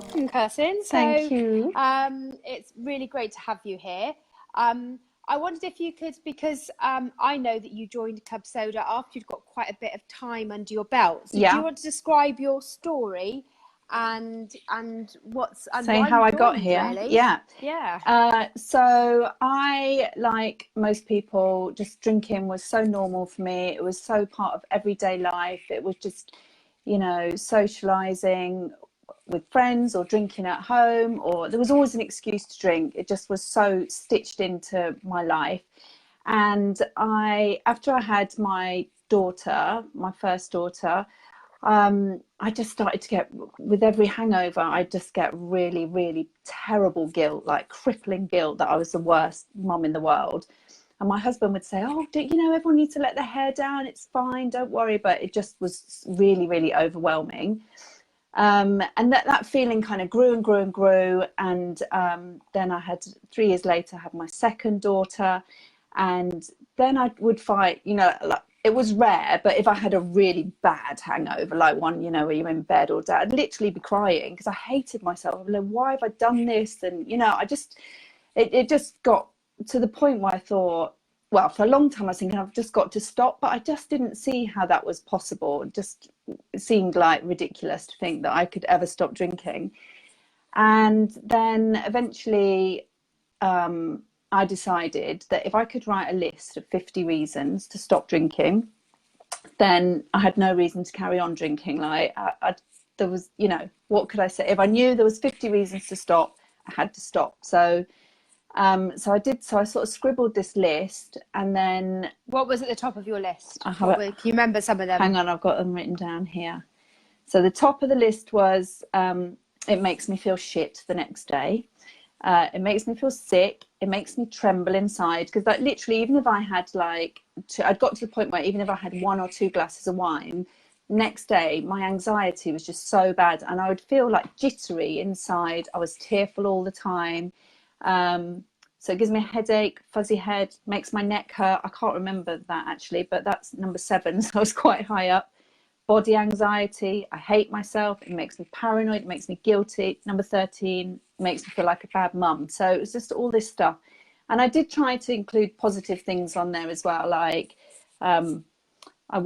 welcome, Kirstin. Thank you. It's really great to have you here. I wondered if you could, because I know that you joined Club Soda after you'd got quite a bit of time under your belt. So do you Yeah. want to describe your story and Say why how you I got joined, here. really? Yeah. Yeah. So I, like most people, just drinking was so normal for me. It was so part of everyday life. It was just, socializing with friends or drinking at home, or there was always an excuse to drink. It just was so stitched into my life. And after I had my daughter, my first daughter, I just started to get, with every hangover, I just get really, really terrible guilt, like crippling guilt that I was the worst mum in the world. And my husband would say, oh, everyone needs to let their hair down. It's fine. Don't worry. But it just was really, really overwhelming. And that feeling kind of grew and grew and grew. And then I had 3 years later, I had my second daughter. And then I would fight, like, it was rare, but if I had a really bad hangover, like one, where you're in bed all day, I'd literally be crying because I hated myself. I'm like, why have I done this? And, it just got to the point where I thought, well, for a long time I was thinking I've just got to stop, but I just didn't see how that was possible. It just seemed like ridiculous to think that I could ever stop drinking. And then eventually I decided that if I could write a list of 50 reasons to stop drinking, then I had no reason to carry on drinking. Like there was, what could I say? If I knew there was 50 reasons to stop, I had to stop. So I did. So I sort of scribbled this list, and then What was at the top of your list? can you remember some of them? hang on, I've got them written down here. So the top of the list was it makes me feel shit the next day. It makes me feel sick. It makes me tremble inside, because like literally, even if I had I'd got to the point where even if I had 1 or 2 glasses of wine, next day my anxiety was just so bad, and I would feel like jittery inside. I was tearful all the time. So it gives me a headache, fuzzy head, makes my neck hurt. I can't remember that actually, but that's number 7. So I was quite high up. Body anxiety, I hate myself, it makes me paranoid, it makes me guilty. Number 13, makes me feel like a bad mum. So it was just all this stuff. And I did try to include positive things on there as well, like so I've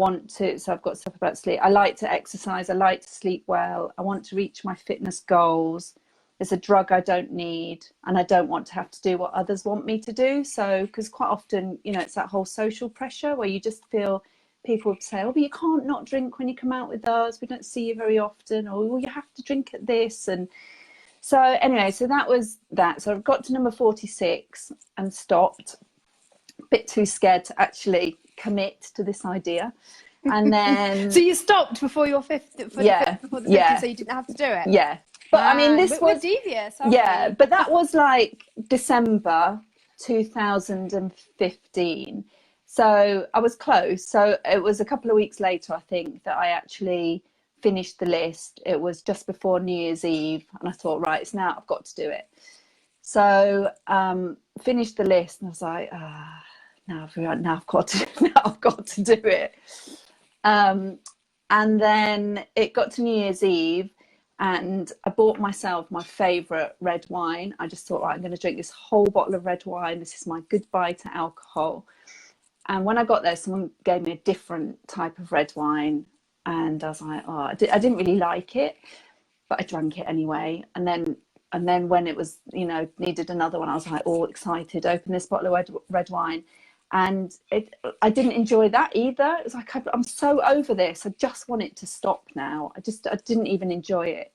got stuff about sleep. I like to exercise, I like to sleep well, I want to reach my fitness goals. There's a drug I don't need, and I don't want to have to do what others want me to do. So, because quite often, it's that whole social pressure where you just feel people would say, oh, but you can't not drink when you come out with us. We don't see you very often. Or, well, you have to drink at this. And so anyway, so that was that. So I've got to number 46 and stopped. A bit too scared to actually commit to this idea. And then... So you stopped before your fifth, before the 50, so you didn't have to do it? Yeah. But I mean, this we're was... devious, yeah, we? But that was like December 2015. So I was close. So it was a couple of weeks later, I think, that I actually finished the list. It was just before New Year's Eve, and I thought, right, it's now, I've got to do it. So finished the list, and I was like, now I've got to do it. And then it got to New Year's Eve, and I bought myself my favourite red wine. I just thought, right, I'm going to drink this whole bottle of red wine. This is my goodbye to alcohol. And when I got there, someone gave me a different type of red wine, and I was like, oh, I didn't really like it, but I drank it anyway. And then when it was, needed another one, I was like all excited, open this bottle of red wine. And I didn't enjoy that either. It was like, I'm so over this. I just want it to stop now. I didn't even enjoy it.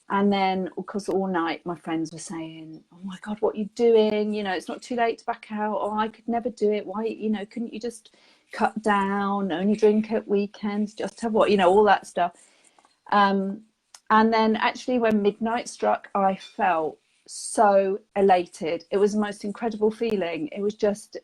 And then, of course, all night my friends were saying, oh my God, what are you doing? It's not too late to back out. Oh, I could never do it. Why, couldn't you just cut down, only drink at weekends, just have all that stuff. And then actually when midnight struck, I felt so elated. It was the most incredible feeling. It was just...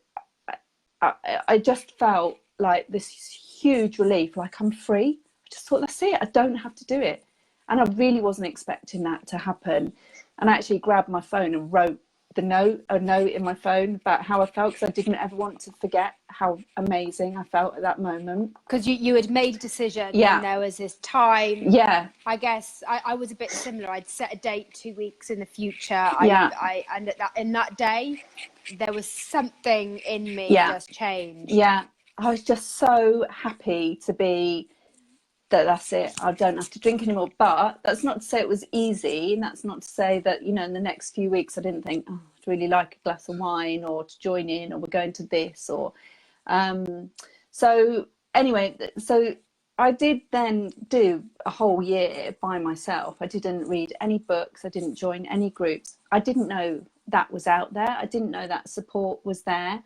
I just felt like this huge relief, like I'm free. I just thought, that's it, I don't have to do it. And I really wasn't expecting that to happen. And I actually grabbed my phone and wrote a note in my phone about how I felt, because I didn't ever want to forget how amazing I felt at that moment. Because you had made a decision, Yeah. and there was this time. Yeah. I guess I was a bit similar. I'd set a date 2 weeks in the future. Yeah. And in that day, there was something in me just changed. Yeah. I was just so happy to be that's it, I don't have to drink anymore. But that's not to say it was easy, and that's not to say that, you know, in the next few weeks I didn't think, oh, I'd really like a glass of wine, or to join in, or we're going to this, or so anyway, so I did then do a whole year by myself. I didn't read any books, I didn't join any groups. I didn't know that was out there, I didn't know that support was there.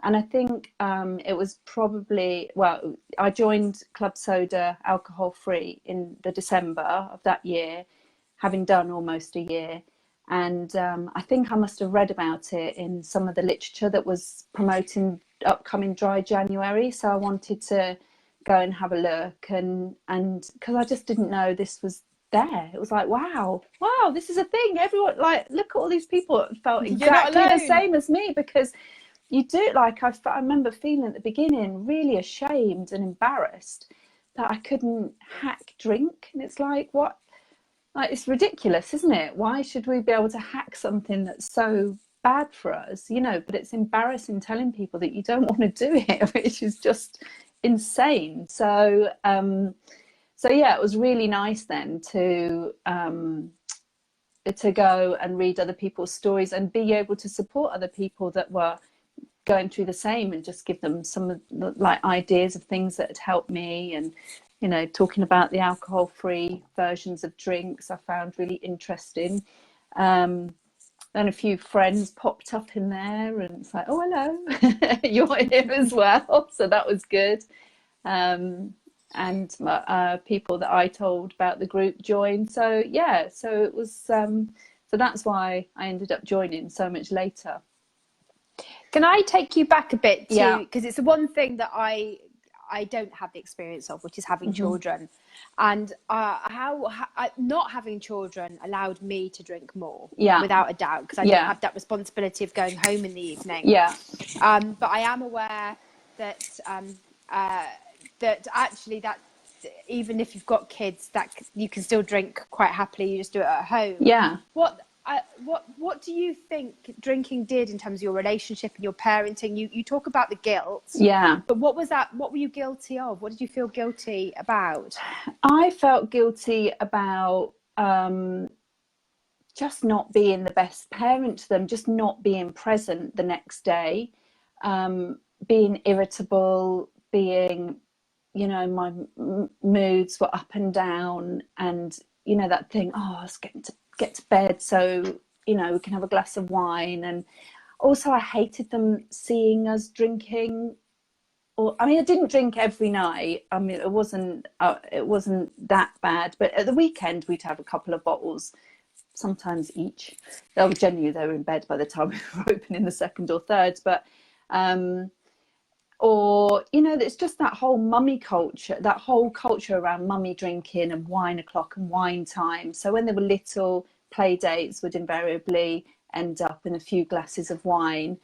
And I think it was probably, well, I joined Club Soda alcohol free in the December of that year, having done almost a year. And I think I must have read about it in some of the literature that was promoting upcoming Dry January. So I wanted to go and have a look, and because I just didn't know this was there. It was like, wow, this is a thing. Everyone, like, look at all these people that felt exactly the same as me, because you do, like, I remember feeling at the beginning really ashamed and embarrassed that I couldn't hack drink. And it's like, what? Like, it's ridiculous, isn't it? Why should we be able to hack something that's so bad for us, you know? But it's embarrassing telling people that you don't want to do it, which is just insane. So yeah, it was really nice then to go and read other people's stories and be able to support other people that were going through the same, and just give them some of the, like, ideas of things that had helped me. And, you know, talking about the alcohol free versions of drinks I found really interesting. Then a few friends popped up in there, and it's like, oh, hello, you're here as well. So that was good. And people that I told about the group joined. So yeah, so it was so that's why I ended up joining so much later. Can I take you back a bit Yeah. because it's the one thing that I don't have the experience of, which is having children, and how not having children allowed me to drink more, without a doubt, because I don't have that responsibility of going home in the evening. But I am aware that that actually, that even if you've got kids, that you can still drink quite happily. You just do it at home. What do you think drinking did in terms of your relationship and your parenting? You talk about the guilt. But what was that? What were you guilty of? What did you feel guilty about? I felt guilty about just not being the best parent to them, just not being present the next day, being irritable, being, you know, my moods were up and down, and, you know, that thing, oh, I was getting to get to bed so, you know, we can have a glass of wine. And also I hated them seeing us drinking. Or, I mean, I didn't drink every night. I mean, it wasn't that bad, but at the weekend we'd have a couple of bottles, sometimes each. They were in bed by the time we were opening the second or third. But or, you know, it's just that whole mummy culture, that whole culture around mummy drinking and wine o'clock and wine time. So when they were little, play dates would invariably end up in a few glasses of wine.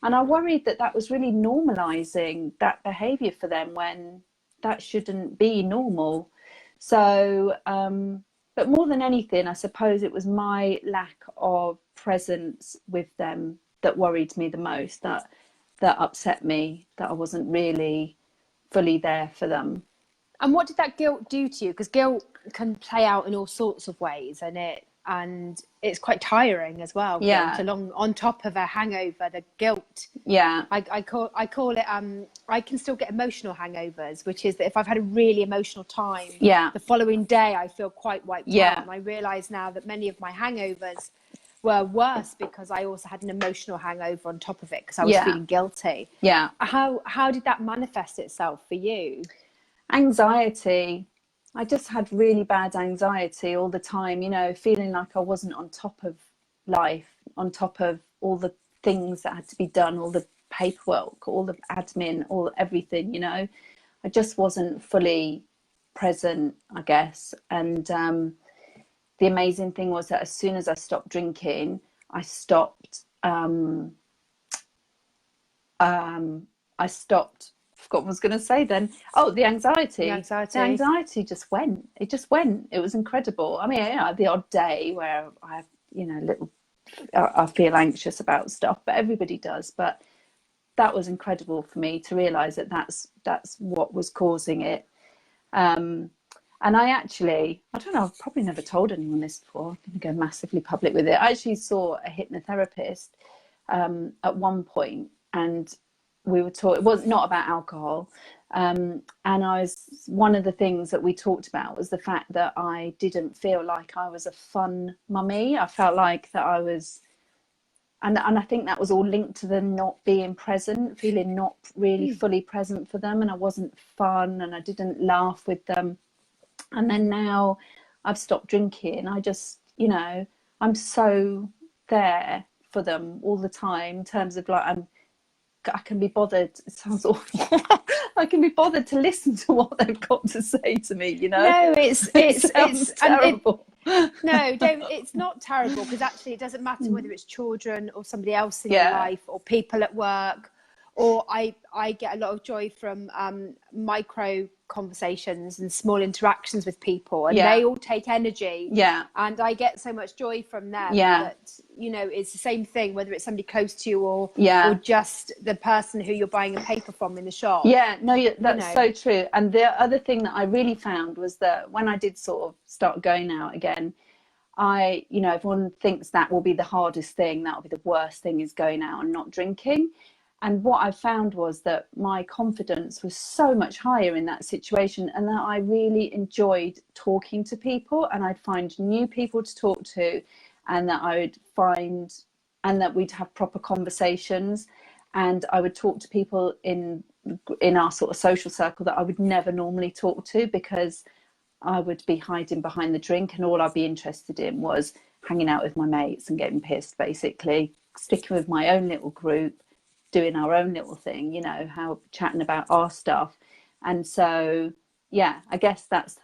And I worried that that was really normalizing that behavior for them, when that shouldn't be normal. So, but more than anything, I suppose it was my lack of presence with them that worried me the most, that upset me, that I wasn't really fully there for them. And what did that guilt do to you? Because guilt can play out in all sorts of ways, and it's quite tiring as well. Yeah. Guilt, on top of a hangover, the guilt. Yeah. I call it. I can still get emotional hangovers, which is that if I've had a really emotional time, the following day I feel quite wiped out. And I realise now that many of my hangovers were worse because I also had an emotional hangover on top of it, because I was feeling guilty. How did that manifest itself for you? Anxiety. I just had really bad anxiety all the time, you know, feeling like I wasn't on top of life, on top of all the things that had to be done, all the paperwork, all the admin, everything, you know. I just wasn't fully present, I guess. And the amazing thing was that as soon as I stopped drinking, I stopped I stopped. Forgot what I was going to say then. Oh, the anxiety. The anxiety just went. It just went. It was incredible. I mean, I had the odd day where I have, I feel anxious about stuff, but everybody does. But that was incredible for me to realise that that's what was causing it. And I don't know, I've probably never told anyone this before. I'm going to go massively public with it. I actually saw a hypnotherapist at one point, and we were talking, it was not about alcohol. And one of the things that we talked about was the fact that I didn't feel like I was a fun mummy. I felt like that I was, and I think that was all linked to them not being present, feeling not really fully present for them. And I wasn't fun, and I didn't laugh with them. And then now I've stopped drinking. I just, I'm so there for them all the time, in terms of like, I can be bothered. It sounds awful. I can be bothered to listen to what they've got to say to me. No, it's terrible. No, don't. It's not terrible, because actually it doesn't matter whether it's children or somebody else in your life, or people at work. Or I get a lot of joy from micro conversations and small interactions with people, and they all take energy. And I get so much joy from them that, it's the same thing, whether it's somebody close to you or just the person who you're buying a paper from in the shop. That's so true. And the other thing that I really found was that when I did sort of start going out again, everyone thinks that will be the hardest thing, that will be the worst thing, is going out and not drinking. And what I found was that my confidence was so much higher in that situation, and that I really enjoyed talking to people, and I'd find new people to talk to, and that I would find, and that we'd have proper conversations, and I would talk to people in our sort of social circle that I would never normally talk to, because I would be hiding behind the drink, and all I'd be interested in was hanging out with my mates and getting pissed, basically, sticking with my own little group, doing our own little thing, chatting about our stuff. And so, I guess that's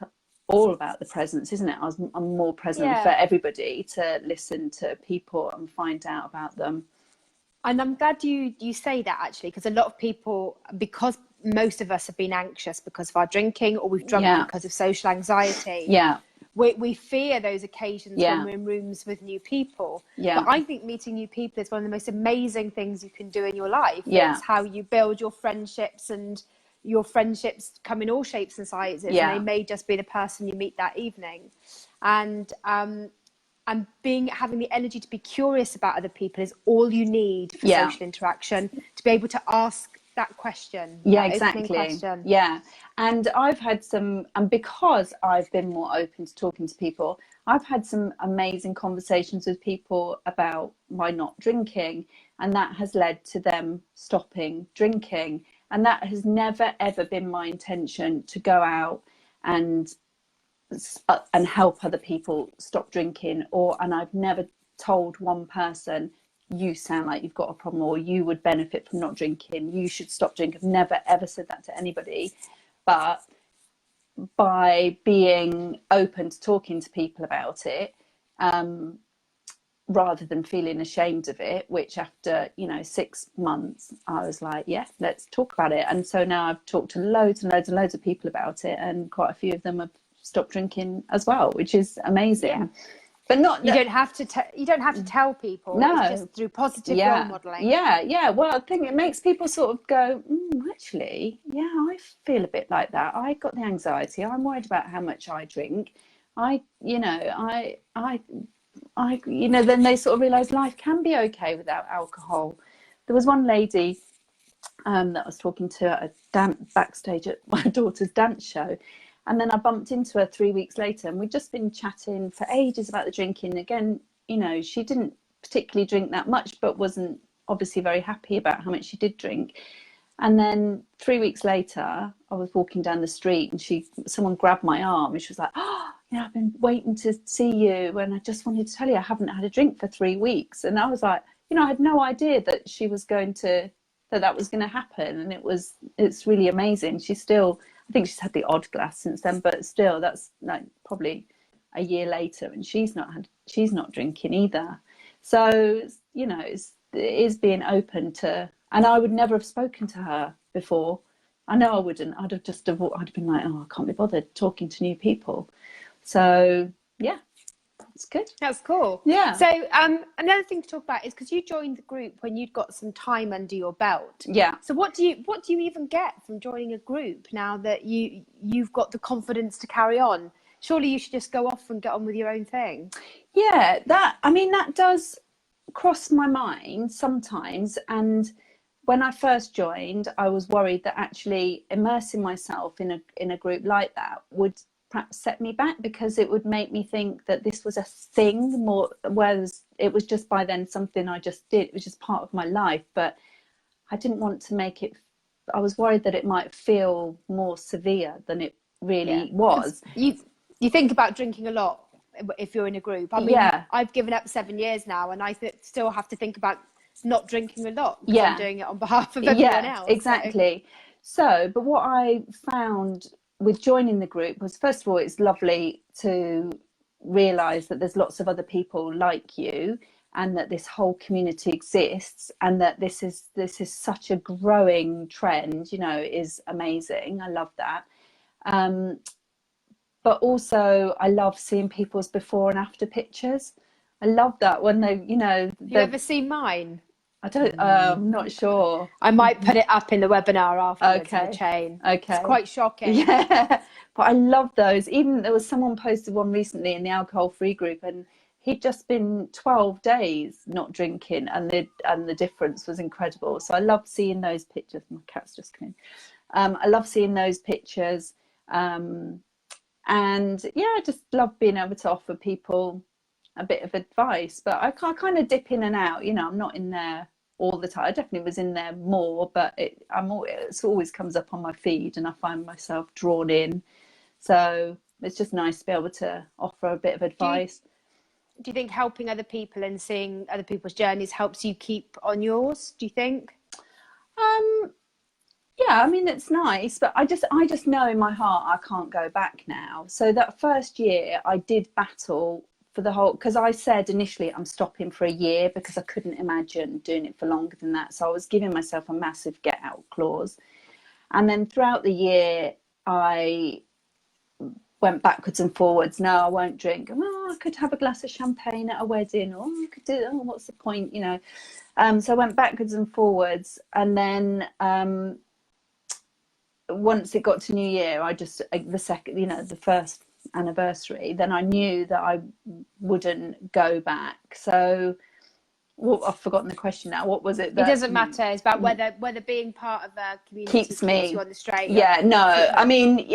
all about the presence, isn't it? I'm more present for everybody, to listen to people and find out about them. And I'm glad you say that, actually, because a lot of people, because most of us have been anxious because of our drinking, or we've drunk because of social anxiety. We fear those occasions when we're in rooms with new people. But I think meeting new people is one of the most amazing things you can do in your life. It's how you build your friendships, and your friendships come in all shapes and sizes. And they may just be the person you meet that evening. And having the energy to be curious about other people is all you need for social interaction, to be able to ask that question. Exactly. And I've had and because I've been more open to talking to people, I've had some amazing conversations with people about my not drinking, and that has led to them stopping drinking. And that has never ever been my intention, to go out and help other people stop drinking, and I've never told one person, you sound like you've got a problem, or you would benefit from not drinking, you should stop drinking. I've never ever said that to anybody. But by being open to talking to people about it, rather than feeling ashamed of it, which after 6 months I was like, let's talk about it. And so now I've talked to loads and loads and loads of people about it, and quite a few of them have stopped drinking as well, which is amazing. But you don't have to tell people. No, it's just through positive role modeling. Well, I think it makes people sort of go, actually, I feel a bit like that. I got the anxiety. I'm worried about how much I drink. Then they sort of realize life can be okay without alcohol. There was one lady that I was talking to at backstage at my daughter's dance show. And then I bumped into her 3 weeks later, and we'd just been chatting for ages about the drinking. Again, she didn't particularly drink that much, but wasn't obviously very happy about how much she did drink. And then 3 weeks later, I was walking down the street, and someone grabbed my arm, and she was like, I've been waiting to see you, and I just wanted to tell you I haven't had a drink for 3 weeks. And I was like, I had no idea that she was that was going to happen. And it's really amazing. I think she's had the odd glass since then, but still, that's like probably a year later, and she's not drinking either. So being open to, and I would never have spoken to her before. I know I wouldn't. I'd have been like, oh, I can't be bothered talking to new people. So yeah, that's good. That's cool. Yeah. So another thing to talk about is, because you joined the group when you'd got some time under your belt. Yeah. So what do you even get from joining a group now that you've got the confidence to carry on? Surely you should just go off and get on with your own thing. Yeah, that does cross my mind sometimes. And when I first joined, I was worried that actually immersing myself in a group like that would perhaps set me back, because it would make me think that this was a thing more, whereas it was just by then something I just did. It was just part of my life, but I didn't want to make it, I was worried that it might feel more severe than it really was. You think about drinking a lot if you're in a group. I mean, I've given up 7 years now, and I still have to think about not drinking a lot, because I'm doing it on behalf of everyone else. Exactly. So, but what I found with joining the group was, first of all, it's lovely to realise that there's lots of other people like you, and that this whole community exists, and that this is such a growing trend, is amazing. I love that. But also I love seeing people's before and after pictures. I love that when they, Have you ever seen mine? I don't, I'm not sure. I might put it up in the webinar afterwards. Okay. In the chain. Okay. It's quite shocking. Yeah. But I love those. Even there was someone posted one recently in the alcohol-free group, and he'd just been 12 days not drinking, and the difference was incredible. So I love seeing those pictures. My cat's just come in. I love seeing those pictures. And yeah, I just love being able to offer people a bit of advice, but I kind of dip in and out. I'm not in there all the time. I definitely was in there more, but it always comes up on my feed, and I find myself drawn in. So it's just nice to be able to offer a bit of advice. Do you think helping other people and seeing other people's journeys helps you keep on yours, do you think? Yeah, I mean, it's nice, but I just know in my heart I can't go back now. So that first year I did battle for the whole, because I said initially I'm stopping for a year, because I couldn't imagine doing it for longer than that. So I was giving myself a massive get out clause. And then throughout the year I went backwards and forwards. No, I won't drink. Oh, I could have a glass of champagne at a wedding, or I could do, what's the point, So I went backwards and forwards, and then once it got to New Year, the first anniversary, then I knew that I wouldn't go back. So I've forgotten the question now. What was it? It doesn't matter. It's about whether being part of a community keeps you on the straight. Yeah, no, I mean,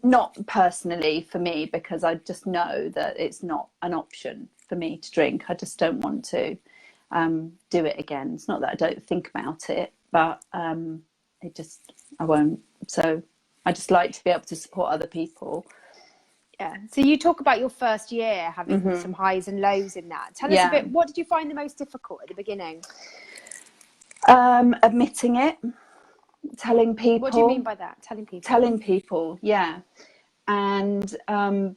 not personally for me, because I just know that it's not an option for me to drink. I just don't want to do it again. It's not that I don't think about it, but I won't. So I just like to be able to support other people. Yeah. So you talk about your first year having some highs and lows in that. Tell us a bit, what did you find the most difficult at the beginning? Admitting it, telling people. What do you mean by that? Telling people? Telling people, yeah. And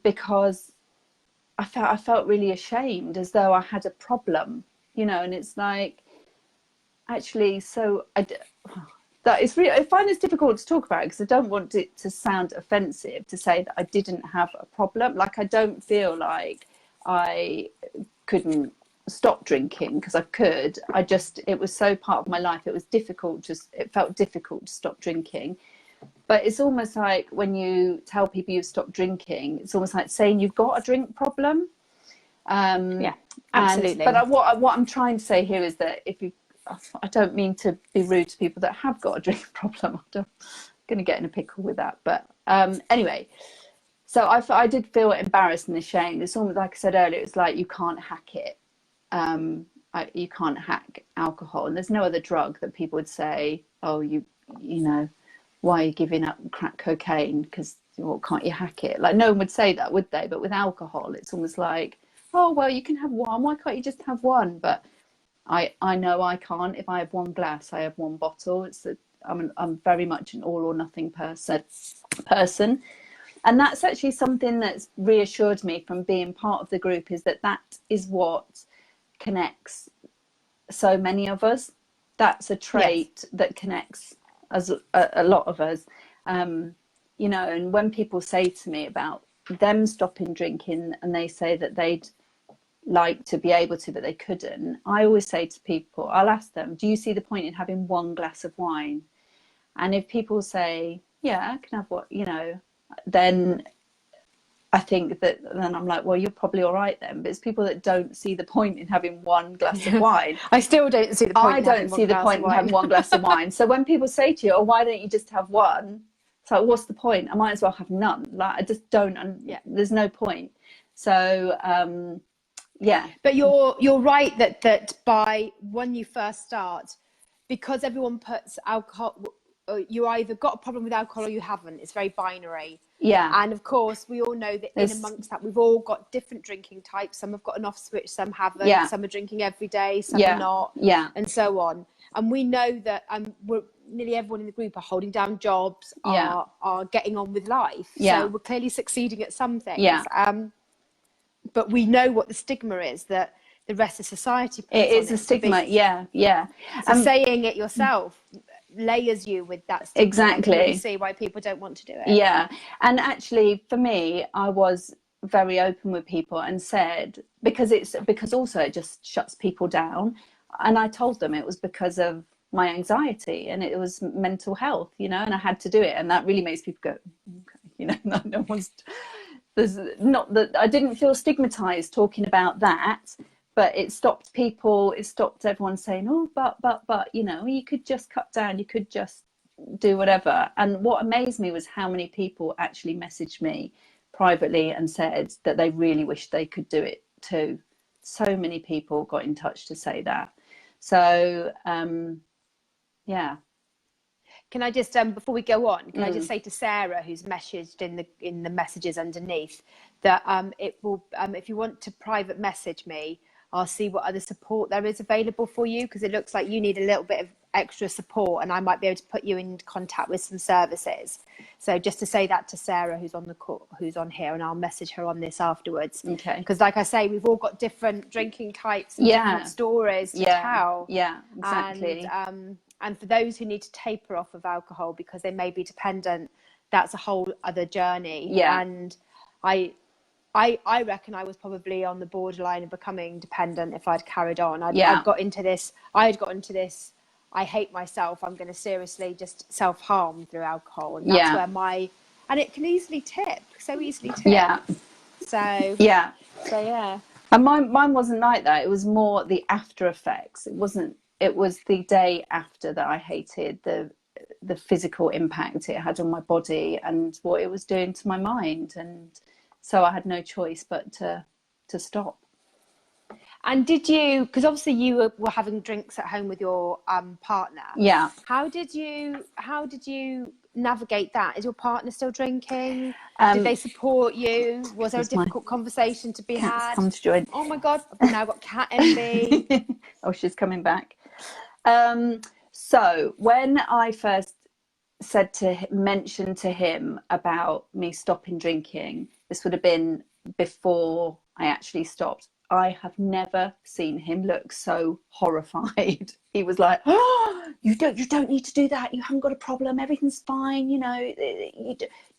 because I felt really ashamed, as though I had a problem, and it's like, actually, so I find it's difficult to talk about, because I don't want it to sound offensive to say that I didn't have a problem. Like, I don't feel like I couldn't stop drinking, because I could. It was so part of my life. It was difficult. It felt difficult to stop drinking. But it's almost like when you tell people you've stopped drinking, it's almost like saying you've got a drink problem. Yeah, absolutely. But what I'm trying to say here is that I don't mean to be rude to people that have got a drink problem. I'm going to get in a pickle with that. But anyway, so I did feel embarrassed and ashamed. It's almost like I said earlier, it's like you can't hack it. You can't hack alcohol. And there's no other drug that people would say, oh, why are you giving up crack cocaine? Because can't you hack it? Like, no one would say that, would they? But with alcohol, it's almost like, oh, well, you can have one. Why can't you just have one? But I know I can't. If I have one glass, I have one bottle. I'm very much an all or nothing person, and that's actually something that's reassured me from being part of the group, is that is what connects so many of us. That's a trait that connects as a lot of us. You know, and when people say to me about them stopping drinking and they say that they'd like to be able to, but they couldn't, I always say to people, I'll ask them, do you see the point in having one glass of wine? And if people say, yeah, I can have what, you know, then I think that, then I'm like, well, you're probably all right then. But it's people that don't see the point in having one glass of wine. I still don't see the point. I don't see the point in having one glass of wine. So when people say to you, oh, why don't you just have one? It's like, what's the point? I might as well have none. Like, I just don't, and there's no point. So, yeah. But you're right that by when you first start, because everyone puts alcohol, you either got a problem with alcohol or you haven't. It's very binary. Yeah. And of course, we all know that in amongst that, we've all got different drinking types. Some have got an off switch, some haven't. Yeah. Some are drinking every day, some are not. Yeah. And so on. And we know that nearly everyone in the group are holding down jobs, are getting on with life. Yeah. So we're clearly succeeding at some things. Yeah. But we know what the stigma is that the rest of society puts it is on a stigma. Yeah. So saying it yourself layers you with that stigma. Exactly. You see why people don't want to do it. Yeah. And actually, for me, I was very open with people and said, because also it just shuts people down. And I told them it was because of my anxiety and it was mental health, you know, and I had to do it. And that really makes people go, okay, you know, no one's, there's not that I didn't feel stigmatized talking about that, but it stopped everyone saying, oh, but, you know, you could just cut down, you could just do whatever. And what amazed me was how many people actually messaged me privately and said that they really wished they could do it too. So many people got in touch to say that. So, yeah. Can I just, before we go on, can I just say to Sarah, who's messaged in the messages underneath, that it will, if you want to private message me, I'll see what other support there is available for you, because it looks like you need a little bit of extra support, and I might be able to put you in contact with some services. So just to say that to Sarah, who's on the call, who's on here, and I'll message her on this afterwards. Okay. Because like I say, we've all got different drinking types and different stories to tell. Yeah, exactly. And for those who need to taper off of alcohol because they may be dependent, that's a whole other journey. Yeah. And I reckon I was probably on the borderline of becoming dependent if I'd carried on. I'd got into this, I hate myself, I'm going to seriously just self-harm through alcohol. And that's where and it can easily so easily tip. Yeah. So yeah. And mine wasn't like that. It was more the after effects. It was the day after that I hated the physical impact it had on my body and what it was doing to my mind. And so I had no choice but to stop. And did you, because obviously you were having drinks at home with your partner. Yeah. How did you navigate that? Is your partner still drinking? Did they support you? Was there a difficult conversation to be had? Come to join. Oh my God, I've now got cat envy. Oh, she's coming back. So when I first mentioned to him about me stopping drinking, this would have been before I actually stopped. I have never seen him look so horrified. He was like, oh, you don't need to do that. You haven't got a problem. Everything's fine. You know,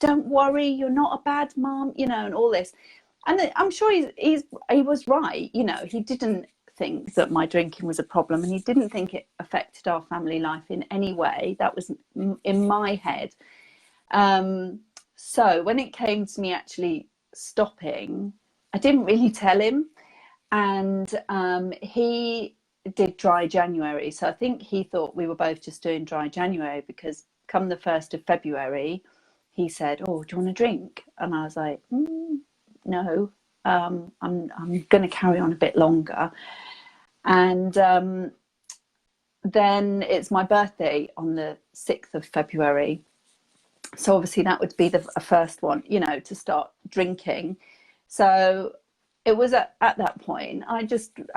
don't worry. You're not a bad mom, you know, and all this. And I'm sure he was right. You know, he didn't think that my drinking was a problem, and he didn't think it affected our family life in any way. That was in my head. So when it came to me actually stopping, I didn't really tell him. And he did dry January. So I think he thought we were both just doing dry January, because come the 1st of February, he said, oh, do you want a drink? And I was like, no, I'm going to carry on a bit longer. And then it's my birthday on the 6th of February. So obviously that would be the first one, you know, to start drinking. So it was at that point, I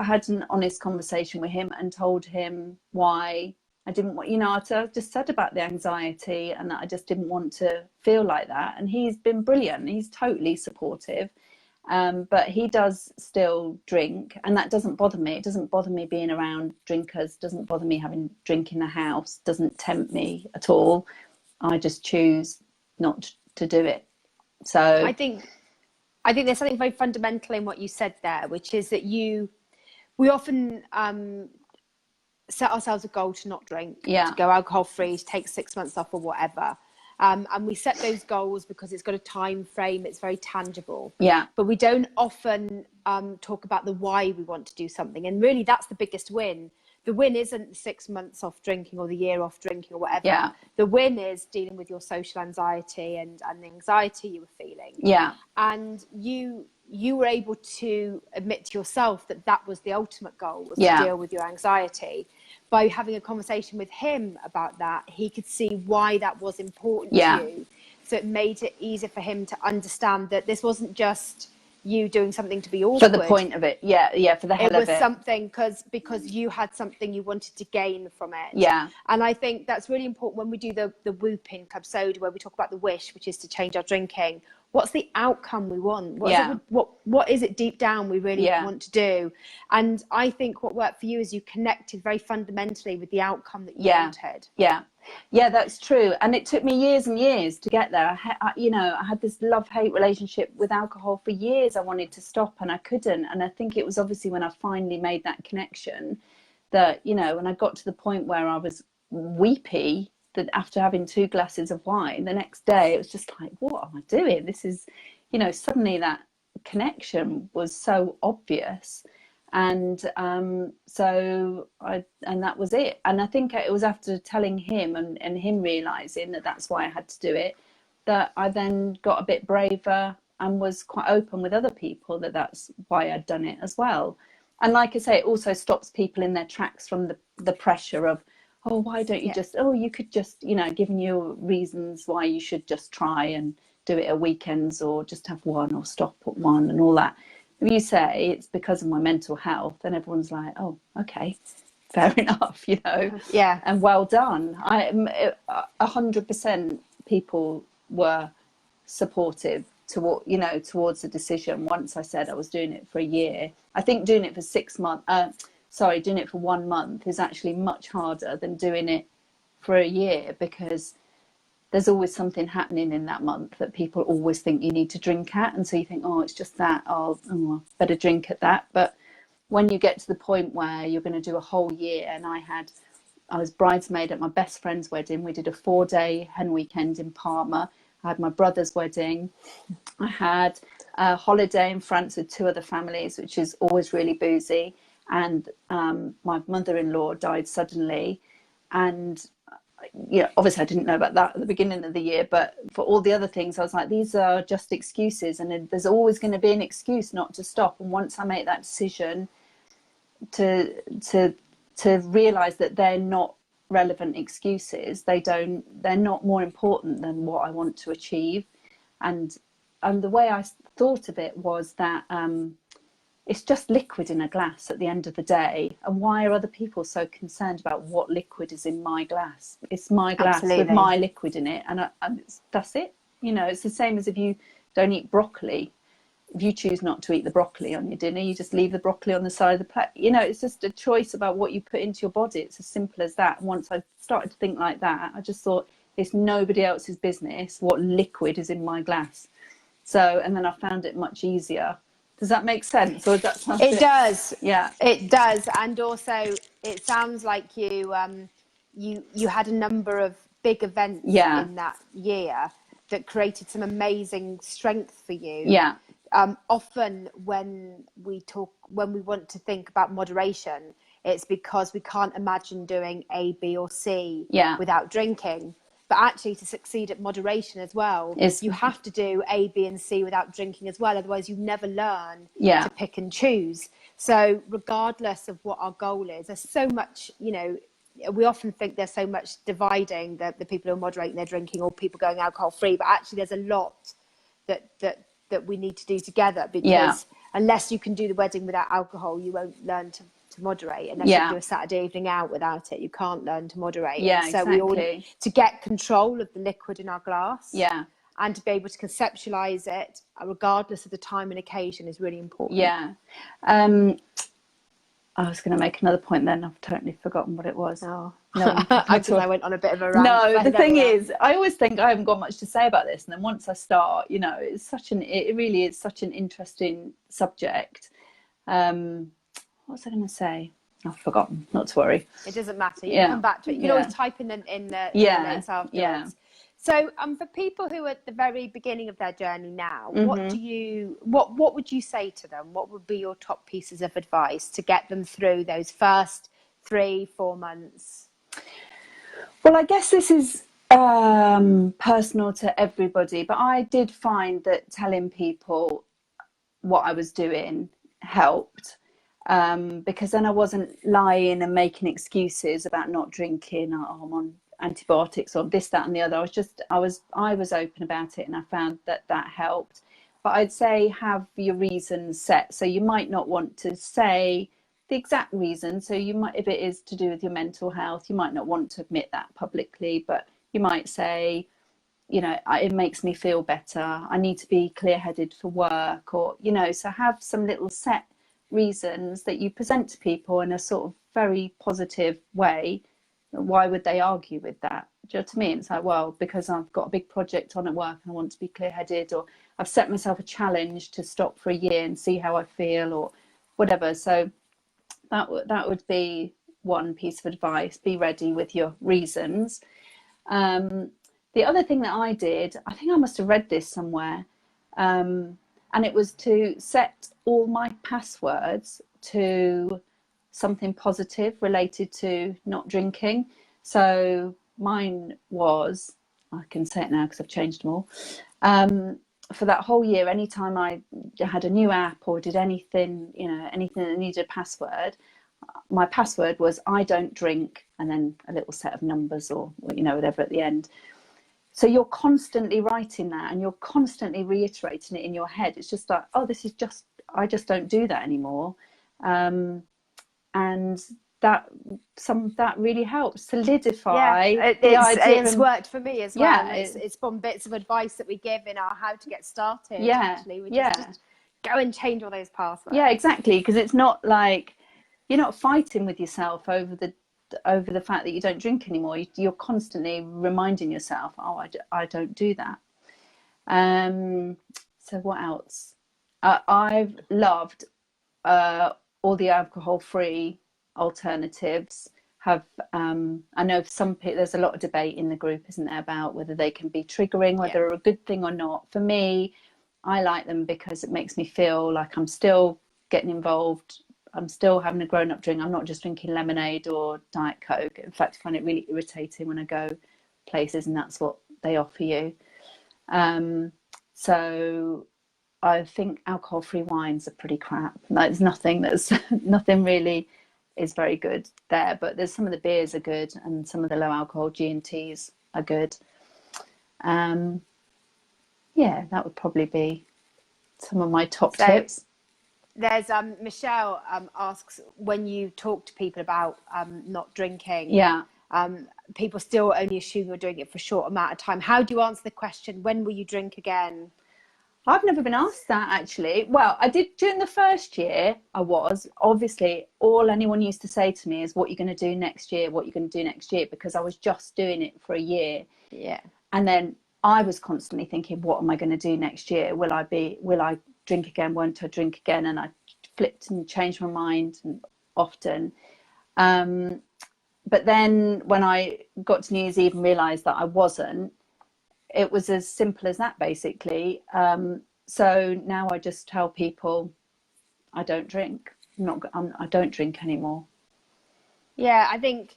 had an honest conversation with him and told him why I didn't want, you know, I just said about the anxiety and that I just didn't want to feel like that. And he's been brilliant. He's totally supportive. But he does still drink, and that doesn't bother me. It doesn't bother me being around drinkers, doesn't bother me having drink in the house, doesn't tempt me at all. I just choose not to do it. So I think there's something very fundamental in what you said there, which is that we often set ourselves a goal to not drink, to go alcohol free, to take 6 months off or whatever. And we set those goals because it's got a time frame, it's very tangible. Yeah. But we don't often talk about the why we want to do something. And really, that's the biggest win. The win isn't 6 months off drinking or the year off drinking or whatever. Yeah. The win is dealing with your social anxiety and the anxiety you were feeling. Yeah. And you were able to admit to yourself that was the ultimate goal, was to deal with your anxiety. By having a conversation with him about that, he could see why that was important to you. So it made it easier for him to understand that this wasn't just you doing something to be awkward. For the point of it, for the hell of it. It was something because you had something you wanted to gain from it. Yeah. And I think that's really important when we do the Whoop-In Club Soda, where we talk about the wish, which is to change our drinking. What's the outcome we want? What is it deep down we really want to do? And I think what worked for you is you connected very fundamentally with the outcome that you wanted. Yeah, that's true. And it took me years and years to get there. I had this love-hate relationship with alcohol for years. I wanted to stop and I couldn't. And I think it was obviously when I finally made that connection that, when I got to the point where I was weepy, that after having 2 glasses of wine, the next day it was just like, what am I doing? This is, suddenly that connection was so obvious. And so that was it. And I think it was after telling him and him realizing that that's why I had to do it, that I then got a bit braver and was quite open with other people that that's why I'd done it as well. And like I say, it also stops people in their tracks from the pressure of, oh, why don't you you could just, giving you reasons why you should just try and do it at weekends or just have one or stop at one and all that. If you say it's because of my mental health, then everyone's like, oh, okay, fair enough, Yeah. And well done. 100% people were supportive towards the decision once I said I was doing it for a year. I think doing it for 6 months, doing it for 1 month is actually much harder than doing it for a year, because there's always something happening in that month that people always think you need to drink at. And so you think, oh, it's just that, better drink at that. But when you get to the point where you're going to do a whole year, and I was bridesmaid at my best friend's wedding. We did a 4-day hen weekend in Parma. I had my brother's wedding. I had a holiday in France with 2 other families, which is always really boozy. And my mother-in-law died suddenly. And obviously I didn't know about that at the beginning of the year, but for all the other things I was like, these are just excuses, and there's always going to be an excuse not to stop. And once I make that decision to realize that they're not relevant excuses, they're not more important than what I want to achieve. And the way I thought of it was that it's just liquid in a glass at the end of the day. And why are other people so concerned about what liquid is in my glass? It's my glass with my liquid in it, and that's it. It's the same as if you don't eat broccoli. If you choose not to eat the broccoli on your dinner, you just leave the broccoli on the side of the plate. It's just a choice about what you put into your body. It's as simple as that. And once I started to think like that, I just thought, it's nobody else's business what liquid is in my glass. So, and then I found it much easier. Does that make sense? Or does that It does. Yeah, it does. And also, it sounds like you had a number of big events in that year that created some amazing strength for you. Yeah. Often when we want to think about moderation, it's because we can't imagine doing A, B, or C without drinking. But actually, to succeed at moderation as well, you have to do A, B, and C without drinking as well. Otherwise, you never learn to pick and choose. So regardless of what our goal is, there's so much, we often think there's so much dividing the people who are moderating their drinking or people going alcohol free. But actually, there's a lot that we need to do together, because unless you can do the wedding without alcohol, you won't learn to moderate. Unless you do a Saturday evening out without it, you can't learn to moderate. So we all need to get control of the liquid in our glass. and to be able to conceptualize it regardless of the time and occasion is really important. Yeah. I was going to make another point then. I've totally forgotten what it was. Oh. No, because I went on a bit of a rant. No, the thing is, I always think I haven't got much to say about this, and then once I start, it really is such an interesting subject. What was I going to say? I've forgotten. Not to worry. It doesn't matter. You can come back to it. You can always type in the notes afterwards. Yeah. So, for people who are at the very beginning of their journey now, what would you say to them? What would be your top pieces of advice to get them through those first 3-4 months? Well, I guess this is personal to everybody, but I did find that telling people what I was doing helped, because then I wasn't lying and making excuses about not drinking. Oh, I'm on antibiotics or this, that and the other. I was open about it, and I found that helped. But I'd say have your reasons set. So you might not want to say the exact reason. So you might, if it is to do with your mental health, you might not want to admit that publicly, but you might say, it makes me feel better. I need to be clear-headed for work, or, so have some little set reasons that you present to people in a sort of very positive way. Why would they argue with that? Do you know what I mean? It's like, well, because I've got a big project on at work and I want to be clear-headed, or I've set myself a challenge to stop for a year and see how I feel, or whatever. So that would be one piece of advice. Be ready with your reasons. The other thing that I did, I think I must have read this somewhere, and it was to set all my passwords to something positive related to not drinking. So mine was, I can say it now because I've changed them all, for that whole year, anytime I had a new app or did anything that needed a password, my password was I don't drink, and then a little set of numbers or whatever at the end. So you're constantly writing that, and you're constantly reiterating it in your head. It's just like, oh, I just don't do that anymore. And that really helps solidify the idea. It's worked for me as well. Yeah, it's from bits of advice that we give in our how to get started. Actually, we just go and change all those passwords. Yeah, exactly, because it's not like you're not fighting with yourself over the fact that you don't drink anymore. You're constantly reminding yourself, oh, I don't do that. So what else? I've loved all the alcohol-free alternatives. I know there's a lot of debate in the group, isn't there, about whether they can be triggering, whether they're a good thing or not. For me, I like them because it makes me feel like I'm still getting involved. I'm still having a grown-up drink. I'm not just drinking lemonade or Diet Coke. In fact, I find it really irritating when I go places and that's what they offer you. So I think alcohol-free wines are pretty crap. There's nothing really is very good there, but there's some of the beers are good, and some of the low alcohol G&Ts are good. That would probably be some of my top tips. There's Michelle asks, when you talk to people about not drinking, people still only assume you're doing it for a short amount of time. How do you answer the question, when will you drink again? I've never been asked that, actually. Well, I did during the first year. Obviously, all anyone used to say to me is, what you're going to do next year, what you're going to do next year, because I was just doing it for a year. Yeah. And then I was constantly thinking, what am I going to do next year? Will I drink again? Won't I drink again? And I flipped and changed my mind often. But then when I got to New Year's Eve and realised that I wasn't, it was as simple as that, basically. So now I just tell people I don't drink. I don't drink anymore. Yeah, I think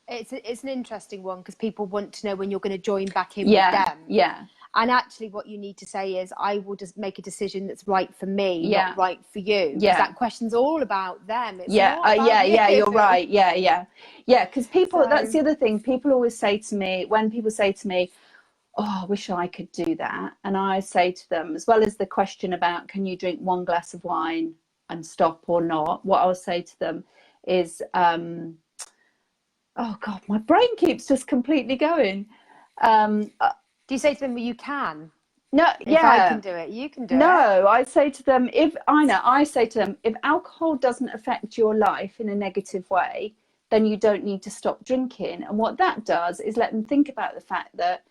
it's an interesting one, because people want to know when you're going to join back in with them. Yeah. And actually what you need to say is, I will just make a decision that's right for me, not right for you. Yeah. That question's all about them. It's you're right. Yeah. Because that's the other thing. People always say to me, when people say to me, oh, I wish I could do that. And I say to them, as well as the question about, can you drink one glass of wine and stop or not? What I'll say to them is, oh God, my brain keeps just completely going. Do you say to them, well, you can? No, if I can do it, you can do it. No, I say to them, I say to them, if alcohol doesn't affect your life in a negative way, then you don't need to stop drinking. And what that does is let them think about the fact that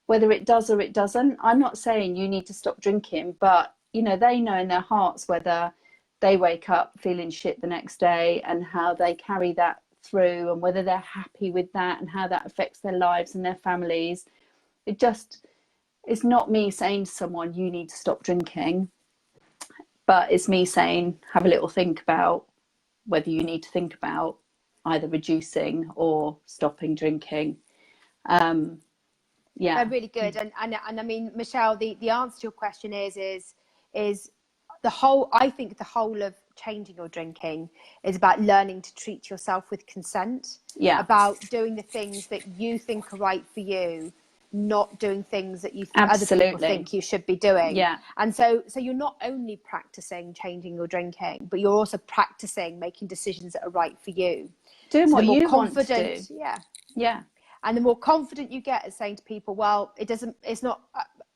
whether it does or it doesn't, I'm not saying you need to stop drinking, but you know, they know in their hearts whether they wake up feeling shit the next day and how they carry that through, and whether they're happy with that and how that affects their lives and their families. It's not me saying to someone, you need to stop drinking, but it's me saying, have a little think about whether you need to think about either reducing or stopping drinking. They're really good. And I mean, Michelle, the answer to your question is I think the whole of changing your drinking is about learning to treat yourself with consent. Yeah. About doing the things that you think are right for you, not doing things that other people think you should be doing. Yeah. And so you're not only practicing changing your drinking, but you're also practicing making decisions that are right for you. Doing what you want to do. Yeah. Yeah. And the more confident you get at saying to people, well, it's not,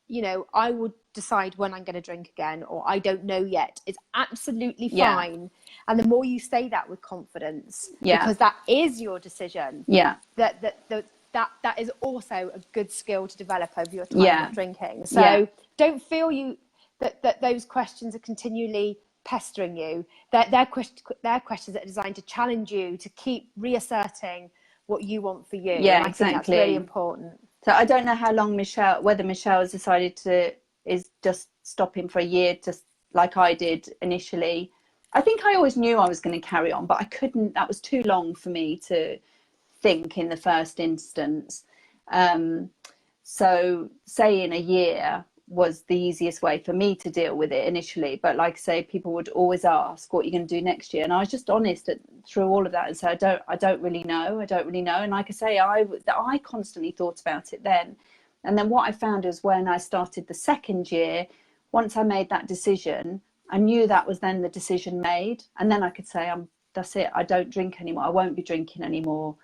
you know, I will decide when I'm going to drink again, or I don't know yet. It's absolutely fine. And the more you say that with confidence, because that is your decision. Yeah. That is also a good skill to develop over your time of drinking. So don't feel that those questions are continually pestering you. They're questions that are designed to challenge you, to keep reasserting what you want for you. Yeah, and I think that's really important. So I don't know how long whether Michelle has decided is just stopping for a year, just like I did initially. I think I always knew I was going to carry on, but I couldn't. That was too long for me to think in the first instance. So saying a year was the easiest way for me to deal with it initially. But like I say, people would always ask, what are you going to do next year? And I was just honest through all of that and said, I don't really know. And like I say, I constantly thought about it then. And then what I found is when I started the second year, once I made that decision, I knew that was then the decision made. And then I could say, that's it. I don't drink anymore. I won't be drinking anymore.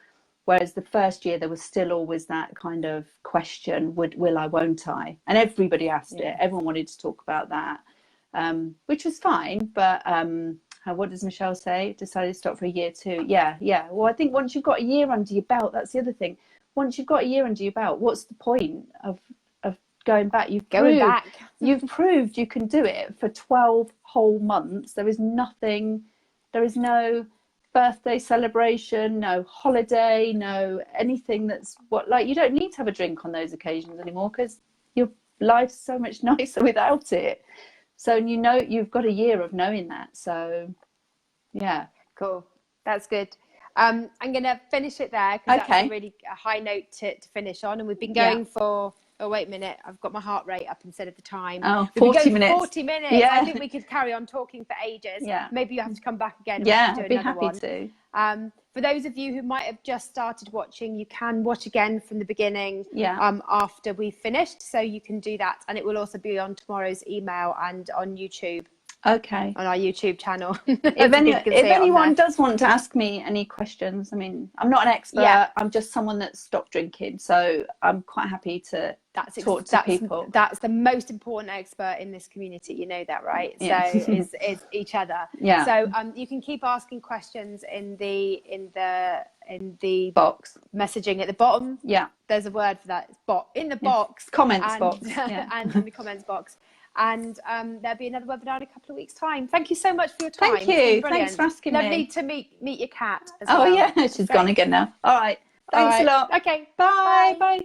Whereas the first year, there was still always that kind of question, will I, won't I? And everybody asked it. Everyone wanted to talk about that, which was fine. But what does Michelle say? Decided to stop for a year too. Yeah. Well, I think once you've got a year under your belt, that's the other thing. Once you've got a year under your belt, what's the point of going back? You've proved you can do it for 12 whole months. There is no birthday celebration, no holiday, no anything you don't need to have a drink on those occasions anymore, because your life's so much nicer without it. So you've got a year of knowing that. So yeah, cool, that's good. I'm gonna finish it there, because that's a really high note to finish on, and we've been going for oh, wait a minute, I've got my heart rate up instead of the time. Oh, 40 minutes. 40 minutes. Yeah. I think we could carry on talking for ages. Yeah. Maybe you have to come back again. And I'd be happy to. For those of you who might have just started watching, you can watch again from the beginning after we've finished. So you can do that. And it will also be on tomorrow's email and on YouTube. Okay. On our YouTube channel. If anyone does want to ask me any questions, I mean, I'm not an expert. Yeah. I'm just someone that's stopped drinking. So I'm quite happy to talk to people. That's the most important expert in this community. You know that, right? Yeah. So is each other. Yeah. So you can keep asking questions in the box messaging at the bottom. Yeah. There's a word for that. It's in the box. Comments box. Yeah. And in the comments box. And there'll be another webinar in a couple of weeks' time. Thank you so much for your time. Thank you. Thanks for asking me. Lovely to meet your cat as well. Oh, yeah. She's gone again now. All right. Thanks a lot. Okay. Bye. Bye.